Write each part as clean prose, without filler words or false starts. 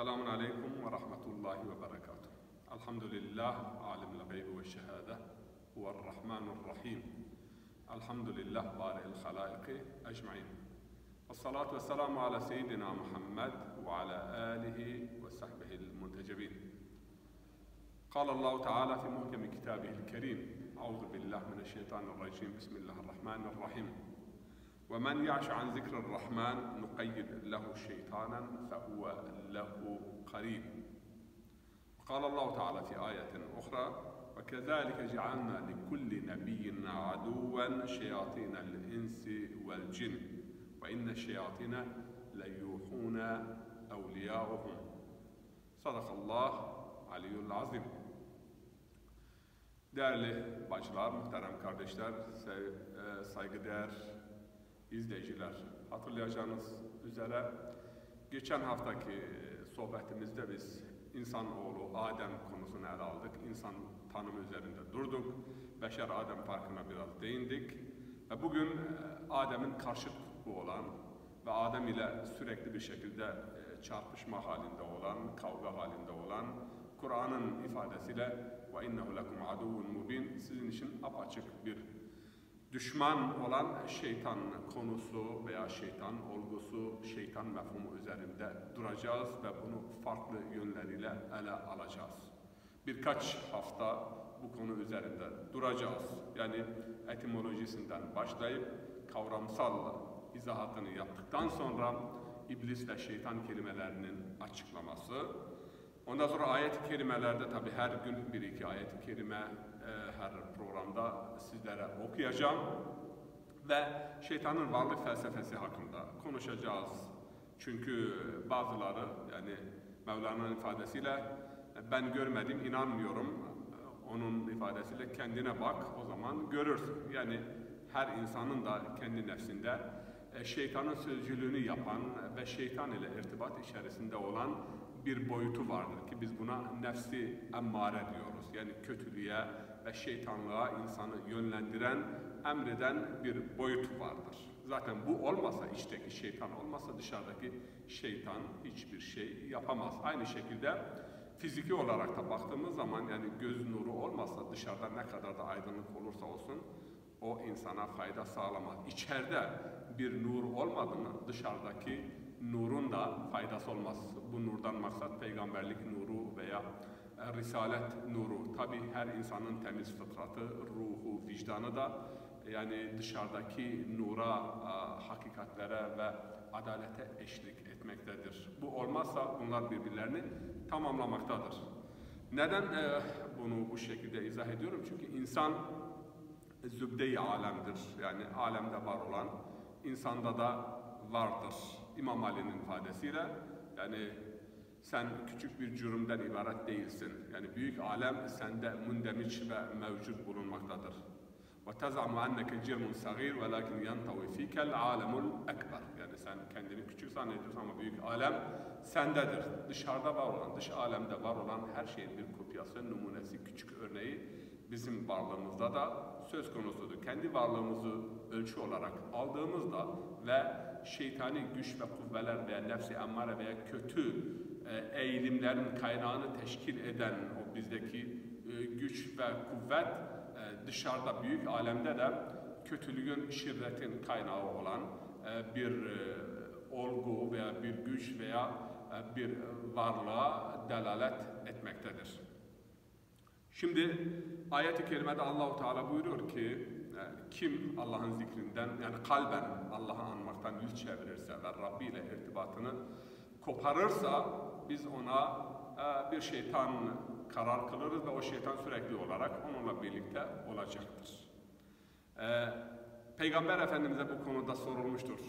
Selamun Aleyküm ve Rahmetullahi ve Berekatuhu. Elhamdülillah, alimul gaybi ve şehade, huve'r-Rahmanur-Rahim. Elhamdülillah, bari'il halaiki ecmaîn. Vessalatu vesselamu ala seyyidina Muhammed ve ala alihi ve sahbihi'l muntecebin. Kâlallahu Teala fi muhkemi kitabihil kerim. Euzu billahi mineşşeytanirracim. Bismillahirrahmanirrahim. وَمَنْ يَعْشَ عَنْ ذِكْرِ الرَّحْمَنِ نُقَيِّدْ لَهُ شَيْطَانًا فَهُوَ لَهُ قَرِينٌ. قال الله تعالى في آية أخرى وَكَذَلِكَ جَعَلْنَا لِكُلِّ نَبِيٍّ عَدُوًّا شَيَاطِينَ الْإِنْسِ وَالْجِنِّ وَإِنَّ الشَّيَاطِينَ لَيُوحُونَ أَوْلِيَاءَهُمْ. Sadakallah aliyyul azim. Değerli bacılar, muhterem kardeşler, saygıdeğer izleyiciler, hatırlayacağınız üzere geçen haftaki sohbetimizde biz insanoğlu Adem konusunu ele aldık. İnsan tanımı üzerinde durduk. Beşer Adem farkına biraz değindik. Ve bugün Adem'in karşıt kutbu olan ve Adem ile sürekli bir şekilde çarpışma halinde olan, kavga halinde olan, Kur'an'ın ifadesiyle وَاِنَّهُ لَكُمْ عَدُوٌ مُبِينٌ, sizin için apaçık bir düşman olan şeytan konusu veya şeytan olgusu, şeytan mefhumu üzerinde duracağız ve bunu farklı yönleriyle ele alacağız. Birkaç hafta bu konu üzerinde duracağız. Yani etimolojisinden başlayıp kavramsal izahatını yaptıktan sonra iblis ve şeytan kelimelerinin açıklaması. Ondan sonra ayet-i kerimelerde tabi her gün bir iki ayet-i kerime her programda sizlere okuyacağım. Ve şeytanın varlık felsefesi hakkında konuşacağız. Çünkü bazıları, yani Mevlana'nın ifadesiyle ben görmedim, inanmıyorum. Onun ifadesiyle kendine bak, o zaman görürsün. Yani her insanın da kendi nefsinde şeytanın sözcülüğünü yapan ve şeytan ile irtibat içerisinde olan bir boyutu vardır ki biz buna nefsi emmare diyoruz. Yani kötülüğe ve şeytanlığa insanı yönlendiren, emreden bir boyut vardır. Zaten bu olmasa, içteki şeytan olmasa dışarıdaki şeytan hiçbir şey yapamaz. Aynı şekilde fiziki olarak da baktığımız zaman, yani göz nuru olmasa dışarıda ne kadar da aydınlık olursa olsun o insana fayda sağlamaz. İçeride bir nur olmadı mı dışarıdaki nurun da faydası olmaz. Bu nurdan maksat peygamberlik nuru veya risalet nuru. Tabi her insanın temiz fıtratı, ruhu, vicdanı da yani dışarıdaki nura, hakikatlere ve adalete eşlik etmektedir. Bu olmazsa bunlar birbirlerini tamamlamaktadır. Neden bunu bu şekilde izah ediyorum? Çünkü insan zübde-i alemdir. Yani alemde var olan insanda da vardır. İmam Ali'nin ifadesiyle, yani sen küçük bir cürümden ibaret değilsin. Yani büyük alem sende mundemiç ve mevcut bulunmaktadır. وَتَزَعْمُ أَنَّكَ جِرْمٌ صَغِيرٌ وَلَكِنْ يَنْتَوِي ف۪يكَ الْعَالَمُ الْاَكْبَرِ. Yani sen kendini küçük zannediyorsun ama büyük alem sendedir. Dışarıda var olan, dış alemde var olan her şeyin bir kopyası, numunesi, küçük örneği bizim varlığımızda da söz konusudur. Kendi varlığımızı ölçü olarak aldığımızda ve şeytani güç ve kuvveler veya nefsi emmare veya kötü eğilimlerin kaynağını teşkil eden o bizdeki güç ve kuvvet dışarıda büyük alemde de kötülüğün, şirretin kaynağı olan bir olgu veya bir güç veya bir varlığa delalet etmektedir. Şimdi ayet-i kerimede Allah-u Teala buyuruyor ki kim Allah'ın zikrinden, yani kalben Allah'ı anmaktan yüz çevirirse ve Rabbi ile irtibatını koparırsa biz ona bir şeytan karar kılırız ve o şeytan sürekli olarak onunla birlikte olacaktır. Peygamber Efendimiz'e bu konuda sorulmuştur.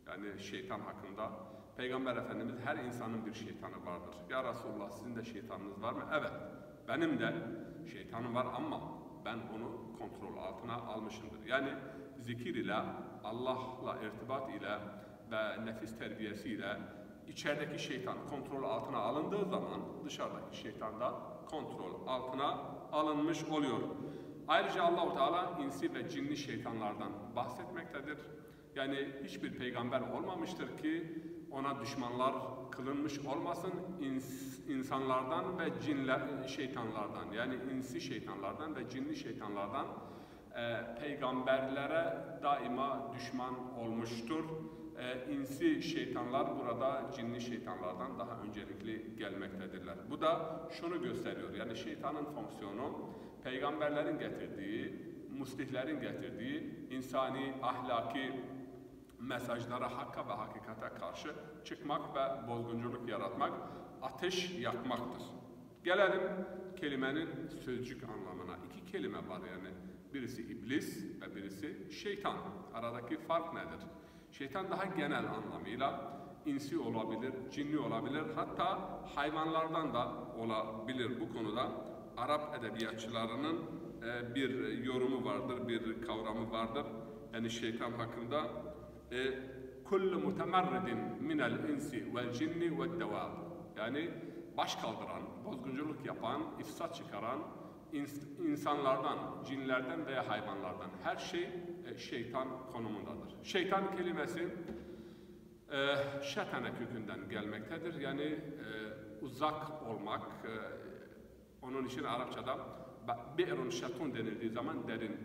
Yani şeytan hakkında. Peygamber Efendimiz her insanın bir şeytanı vardır. Ya Resulullah, sizin de şeytanınız var mı? Evet, benim de şeytanım var ama ben onu kontrol altına almışımdır. Yani zikir ile, Allah'la irtibat ile ve nefis terbiyesiyle içerideki şeytan kontrol altına alındığı zaman dışarıdaki şeytan da kontrol altına alınmış oluyor. Ayrıca Allah-u Teala insi ve cinli şeytanlardan bahsetmektedir. Yani hiçbir peygamber olmamıştır ki ona düşmanlar kılınmış olmasın. İnsanlardan ve şeytanlardan, yani insi şeytanlardan ve cinli şeytanlardan peygamberlere daima düşman olmuştur. İnsi şeytanlar burada cinli şeytanlardan daha öncelikli gelmektedirler. Bu da şunu gösteriyor, yani şeytanın fonksiyonu peygamberlerin getirdiği, muslihlerin getirdiği insani, ahlaki mesajlara, hakka ve hakikate karşı çıkmak ve bozgunculuk yaratmak, ateş yakmaktır. Gelelim kelimenin sözcük anlamına. İki kelime var yani. Birisi iblis ve birisi şeytan. Aradaki fark nedir? Şeytan daha genel anlamıyla insi olabilir, cinli olabilir, hatta hayvanlardan da olabilir. Bu konuda Arap edebiyatçılarının bir yorumu vardır, bir kavramı vardır. Yani şeytan hakkında kullu mutemerridin minel insi vel cinni ve devab. Yani baş kaldıran, bozgunculuk yapan, ifsat çıkaran insanlardan, cinlerden veya hayvanlardan her şey şeytan konumundadır. Şeytan kelimesi şetane kökünden gelmektedir. Yani uzak olmak. Onun için Arapçada bi'run şetun denildiği zaman derin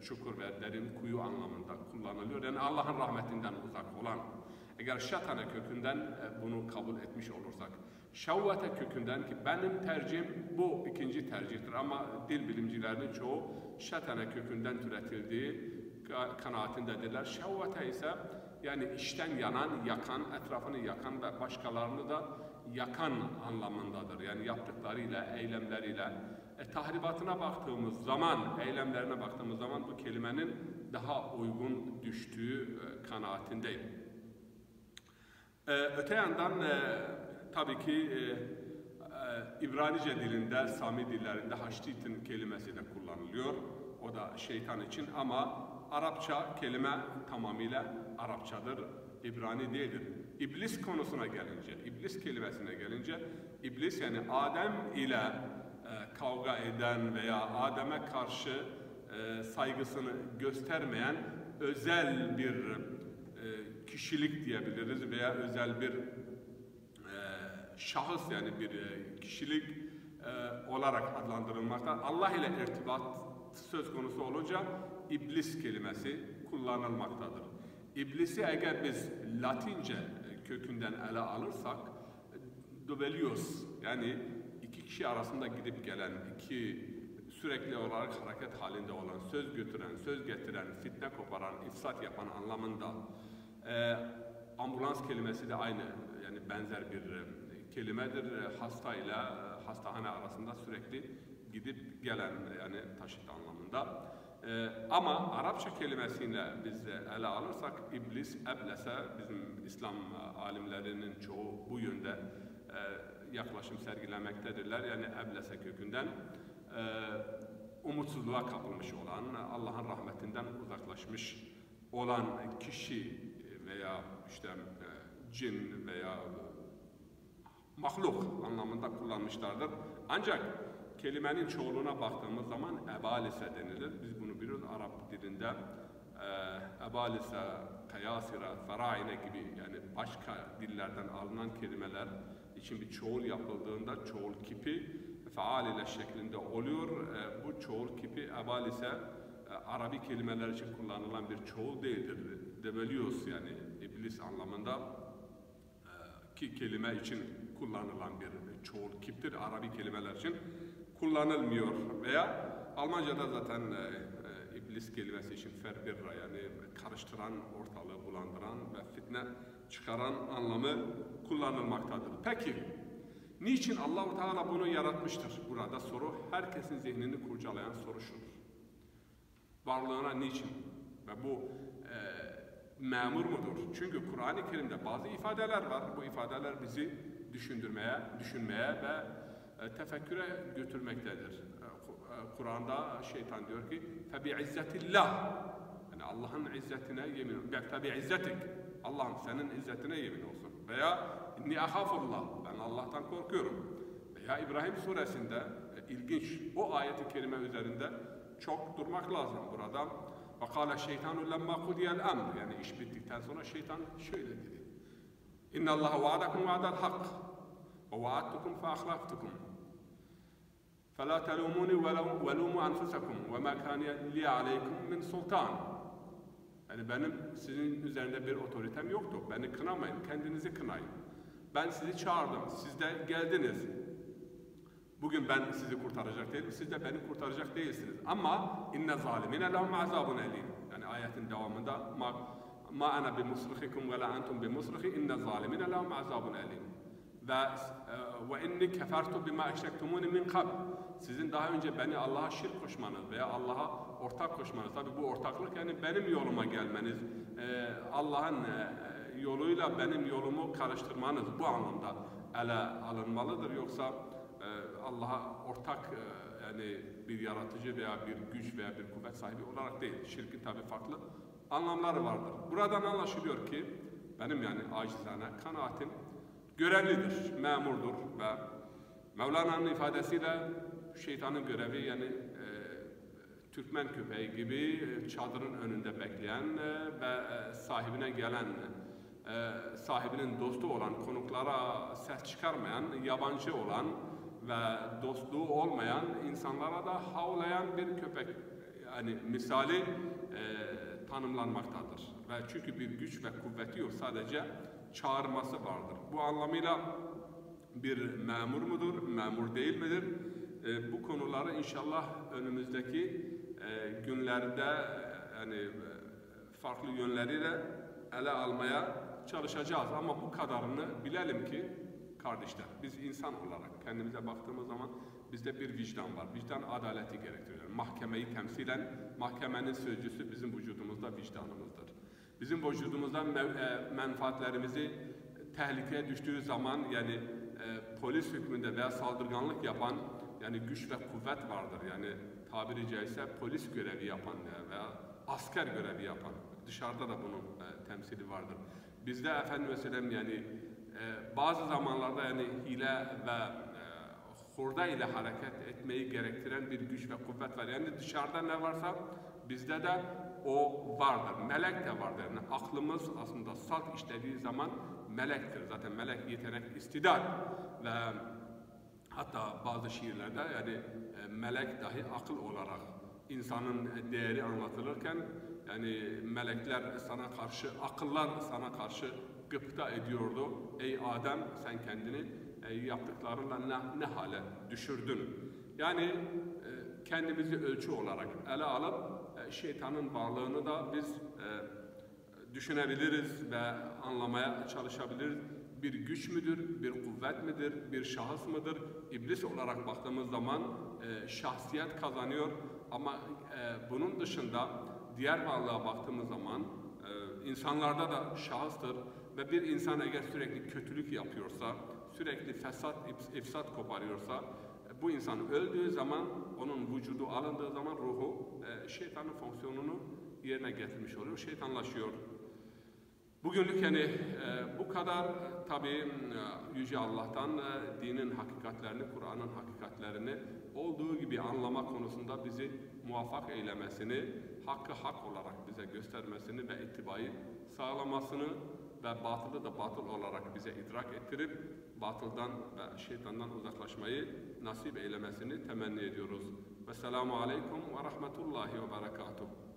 çukur ve derin kuyu anlamında kullanılıyor. Yani Allah'ın rahmetinden uzak olan. Eğer şetane kökünden bunu kabul etmiş olursak. Şevvete kökünden, ki benim tercihim bu ikinci tercihtir ama dil bilimcilerinin çoğu şetane kökünden türetildiği kanaatindedirler. Şevvete ise yani içten yanan, yakan, etrafını yakan ve başkalarını da yakan anlamındadır. Yani yaptıklarıyla, eylemleriyle. Tahribatına baktığımız zaman, eylemlerine baktığımız zaman bu kelimenin daha uygun düştüğü kanaatindeyim. Öte yandan tabii ki İbranice dilinde, Sami dillerinde haştitin kelimesi de kullanılıyor. O da şeytan için ama Arapça kelime tamamıyla Arapçadır, İbrani değildir. İblis konusuna gelince, iblis kelimesine gelince, iblis yani Adem ile kavga eden veya Adem'e karşı saygısını göstermeyen özel bir kişilik diyebiliriz veya özel bir şahıs, yani bir kişilik olarak adlandırılmakta. Allah ile irtibat söz konusu olunca iblis kelimesi kullanılmaktadır. İblisi eğer biz Latince kökünden ele alırsak dubelius, yani iki kişi arasında gidip gelen, iki sürekli olarak hareket halinde olan, söz götüren, söz getiren, fitne koparan, ifsat yapan anlamında. Ambulans kelimesi de aynı, yani benzer bir kelimedir. Hasta ile hastahane arasında sürekli gidip gelen, yani taşıt anlamında. Ama Arapça kelimesiyle biz ele alırsak iblis, eblese, bizim İslam alimlerinin çoğu bu yönde yaklaşım sergilemektedirler. Yani eblese kökünden umutsuzluğa kapılmış olan, Allah'ın rahmetinden uzaklaşmış olan kişi veya işte cin veya mahluk anlamında kullanmışlardır. Ancak kelimenin çoğuluna baktığımız zaman ebalise denilir. Biz bunu biliyoruz Arap dilinde. Ebalise, kayasira, faraine gibi yani başka dillerden alınan kelimeler için bir çoğul yapıldığında çoğul kipi faal ile şeklinde oluyor. Bu çoğul kipi ebalise Arabi kelimeler için kullanılan bir çoğul değildir. Debelius yani iblis anlamında ki kelime için kullanılan bir çoğul kiptir. Arabi kelimeler için kullanılmıyor veya Almanca'da zaten iblis kelimesi için ferbirra yani karıştıran, ortalığı bulandıran ve fitne çıkaran anlamı kullanılmaktadır. Peki, niçin Allah-u Teala bunu yaratmıştır? Burada soru, herkesin zihnini kurcalayan soru şudur. Varlığına niçin? Ve bu memur mudur? Çünkü Kur'an-ı Kerim'de bazı ifadeler var. Bu ifadeler bizi düşünmeye ve tefekküre götürmektedir. Kur'an'da şeytan diyor ki فَبِعِزَّةِ اللّٰهِ yani Allah'ın izzetine yemin فَبِعِزَّتِكَ Allah'ım senin izzetine yemin olsun. Veya اِنِّي اَخَافُ اللّٰهِ ben Allah'tan korkuyorum. Veya İbrahim suresinde ilginç o ayeti kerime üzerinde çok durmak lazım burada. وَقَالَ الشَّيْطَانُ لَمَّا قُدِيَ الْاَمْرِ yani iş bittikten sonra şeytan şöyle dedi. İnna Allah va'adakum va'dal hak ve va'adtukum fe ahlaftukum. فَلَا تَلُومُونِ وَلُومُوا أَنْفُسَكُمْ وَمَا كَانَ لِي عَلَيْكُمْ مِنْ سُلْطَانٍ. Yani benim sizin üzerinde bir otoritem yoktu. Beni kınamayın, kendinizi kınayın. Ben sizi çağırdım, siz de geldiniz. Bugün ben sizi kurtaracak değilim, siz de beni kurtaracak değilsiniz. Ama inne zalimine lehum azabun elim. Yani ayetin devamında ma ana bimusrihikum ve la entum bimusrihi inne zalimine lehum azabun elim. Ve inni kefertu bima eşrektumuni min kabl. Sizin daha önce beni Allah'a şirk koşmanız veya Allah'a ortak koşmanız. Tabi bu ortaklık yani benim yoluma gelmeniz, Allah'ın yoluyla benim yolumu karıştırmanız bu anlamda ele alınmalıdır. Yoksa Allah'a ortak yani bir yaratıcı veya bir güç veya bir kuvvet sahibi olarak değil. Şirkin tabi farklı anlamları vardır. Buradan anlaşılıyor ki benim yani acizane kanaatim görevlidir, memurdur ve Mevlana'nın ifadesiyle şeytanın görevi yani Türkmen köpeği gibi çadırın önünde bekleyen ve sahibine gelen, sahibinin dostu olan konuklara ses çıkarmayan, yabancı olan ve dostluğu olmayan insanlara da havlayan bir köpek yani misali tanımlanmaktadır. Ve çünkü bir güç ve kuvveti yok, sadece çağırması vardır. Bu anlamıyla bir memur mudur, memur değil midir? Bu konuları inşallah önümüzdeki günlerde yani farklı yönleriyle ele almaya çalışacağız. Ama bu kadarını bilelim ki kardeşler, biz insan olarak kendimize baktığımız zaman bizde bir vicdan var. Vicdan adaleti gerektiriyor. Mahkemeyi temsilen, mahkemenin sözcüsü bizim vücudumuzda vicdanımızdır. Bizim vücudumuzdan menfaatlerimizi tehlikeye düştüğü zaman yani polis hükmünde veya saldırganlık yapan yani güç ve kuvvet vardır. Yani tabiri caizse polis görevi yapan veya asker görevi yapan. Dışarıda da bunun temsili vardır. Bizde efendim mesela yani bazı zamanlarda yani hile ve hurda ile hareket etmeyi gerektiren bir güç ve kuvvet var. Yani dışarıda ne varsa bizde de o vardır. Melek de vardır. Yani aklımız aslında salt işlediği zaman melektir. Zaten melek yetenek, istidad ve hatta bazı şiirlerde yani melek dahi akıl olarak insanın değeri anlatılırken yani melekler sana karşı, akıllar sana karşı gıpta ediyordu. Ey Adem sen kendini yaptıklarınla ne hale düşürdün? Yani kendimizi ölçü olarak ele alıp şeytanın varlığını da biz düşünebiliriz ve anlamaya çalışabiliriz. Bir güç müdür, bir kuvvet midir, bir şahıs mıdır? İblis olarak baktığımız zaman şahsiyet kazanıyor ama bunun dışında diğer varlığa baktığımız zaman insanlarda da şahıstır ve bir insan eğer sürekli kötülük yapıyorsa, sürekli fesat, ifsat koparıyorsa, bu insan öldüğü zaman, onun vücudu alındığı zaman ruhu şeytanın fonksiyonunu yerine getirmiş oluyor, şeytanlaşıyor. Bugünlük yani bu kadar. Tabii Yüce Allah'tan dinin hakikatlerini, Kur'an'ın hakikatlerini olduğu gibi anlama konusunda bizi muvaffak eylemesini, hakkı hak olarak bize göstermesini ve ittibayı sağlamasını ve batılı da batıl olarak bize idrak ettirip batıldan ve şeytandan uzaklaşmayı nasip eylemesini temenni ediyoruz. Vesselamu aleyküm ve rahmetullahi ve berekatuhu.